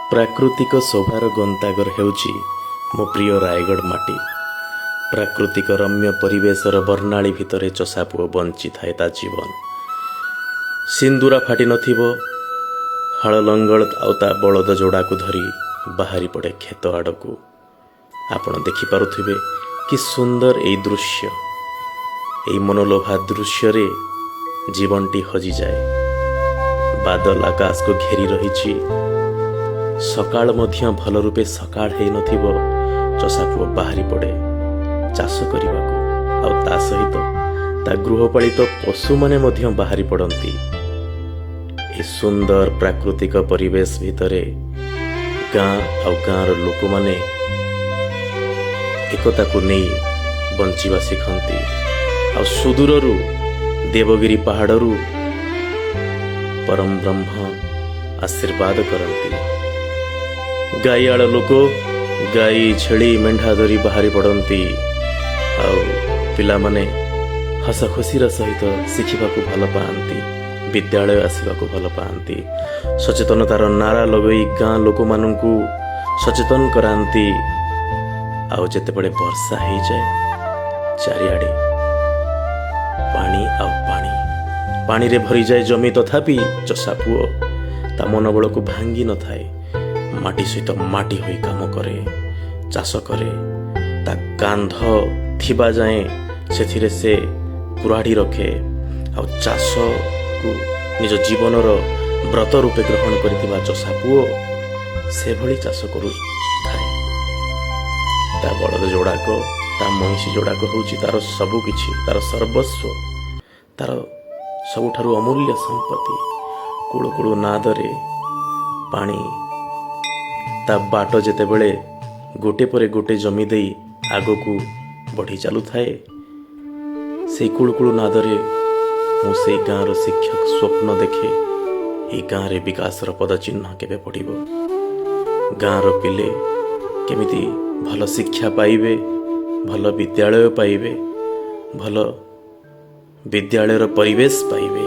ପ୍ରାକୃତିକ ଶୋଭାର ଗନ୍ତାଘର ହେଉଛି ମୋ ପ୍ରିୟ ରାୟଗଡ଼ ମାଟି। ପ୍ରାକୃତିକ ରମ୍ୟ ପରିବେଶର ବର୍ଣ୍ଣାଳୀ ଭିତରେ ଚଷାପୁଅ ବଞ୍ଚିଥାଏ ତା ଜୀବନ। ସିନ୍ଦୁରା ଫାଟି ନଥିବ, ହଳ ଲଙ୍ଗଳ ଆଉ ତା ବଳଦ ଯୋଡ଼ାକୁ ଧରି ବାହାରି ପଡ଼େ କ୍ଷେତ ଆଡ଼କୁ। ଆପଣ ଦେଖିପାରୁଥିବେ କି ସୁନ୍ଦର ଏଇ ଦୃଶ୍ୟ। ଏଇ ମନଲୋଭା ଦୃଶ୍ୟରେ ଜୀବନଟି ହଜିଯାଏ। ବାଦଲ ଆକାଶକୁ ଘେରି ରହିଛି। ସକାଳ ମଧ୍ୟ ଭଲ ରୂପେ ସକାଳ ହେଇନଥିବ, ଚଷାପୁଅ ବାହାରି ପଡ଼େ ଚାଷ କରିବାକୁ। ଆଉ ତା ସହିତ ତା ଗୃହପାଳିତ ପଶୁମାନେ ମଧ୍ୟ ବାହାରି ପଡ଼ନ୍ତି। ଏ ସୁନ୍ଦର ପ୍ରାକୃତିକ ପରିବେଶ ଭିତରେ ଗାଁ ଆଉ ଗାଁର ଲୋକମାନେ ଏକତାକୁ ନେଇ ବଞ୍ଚିବା ଶିଖନ୍ତି। ଆଉ ସୁଦୂରରୁ ଦେବଗିରି ପାହାଡ଼ରୁ ପରମ ବ୍ରହ୍ମ ଆଶୀର୍ବାଦ କରନ୍ତି। ଗାଈଆଳ ଲୋକ ଗାଈ ଛେଳି ମେଣ୍ଢା ଧରି ବାହାରି ପଡ଼ନ୍ତି। ଆଉ ପିଲାମାନେ ହସ ଖୁସିର ସହିତ ଶିଖିବାକୁ ଭଲ ପାଆନ୍ତି, ବିଦ୍ୟାଳୟ ଆସିବାକୁ ଭଲ ପାଆନ୍ତି। ସଚେତନତାର ନାରା ଲଗାଇ ଗାଁ ଲୋକମାନଙ୍କୁ ସଚେତନ କରାନ୍ତି। ଆଉ ଯେତେବେଳେ ବର୍ଷା ହେଇଯାଏ, ଚାରିଆଡ଼େ ପାଣି ଆଉ ପାଣି, ପାଣିରେ ଭରିଯାଏ ଜମି। ତଥାପି ଚଷାପୁଅ ତା ମନୋବଳକୁ ଭାଙ୍ଗି ନଥାଏ। ମାଟି ସହିତ ମାଟି ହୋଇ କାମ କରେ, ଚାଷ କରେ। ତା କାନ୍ଧ ଥିବା ଯାଏଁ ସେଥିରେ ସେ କୁରାଢ଼ି ରଖେ। ଆଉ ଚାଷକୁ ନିଜ ଜୀବନର ବ୍ରତ ରୂପେ ଗ୍ରହଣ କରିଥିବା ଚଷାପୁଅ ସେଭଳି ଚାଷ କରୁଥାଏ। ତା ବଳଦ ଯୋଡ଼ାକ, ତା ମଇଁଷି ଯୋଡ଼ାକ ହେଉଛି ତାର ସବୁ କିଛି, ତାର ସର୍ବସ୍ୱ, ତାର ସବୁଠାରୁ ଅମୂଲ୍ୟ ସମ୍ପତ୍ତି। କୁଳୁ କୁଳୁ ନାଦରେ ପାଣି ତା ବାଟ ଯେତେବେଳେ ଗୋଟେ ପରେ ଗୋଟେ ଜମି ଦେଇ ଆଗକୁ ବଢ଼ି ଚାଲୁଥାଏ, ସେଇ କୁଳୁକୁଳୁ ନାଦରେ ମୁଁ ସେଇ ଗାଁର ଶିକ୍ଷକ ସ୍ୱପ୍ନ ଦେଖେ। ଏଇ ଗାଁରେ ବିକାଶର ପଦଚିହ୍ନ କେବେ ପଡ଼ିବ, ଗାଁର ପିଲେ କେମିତି ଭଲ ଶିକ୍ଷା ପାଇବେ, ଭଲ ବିଦ୍ୟାଳୟ ପାଇବେ, ଭଲ ବିଦ୍ୟାଳୟର ପରିବେଶ ପାଇବେ।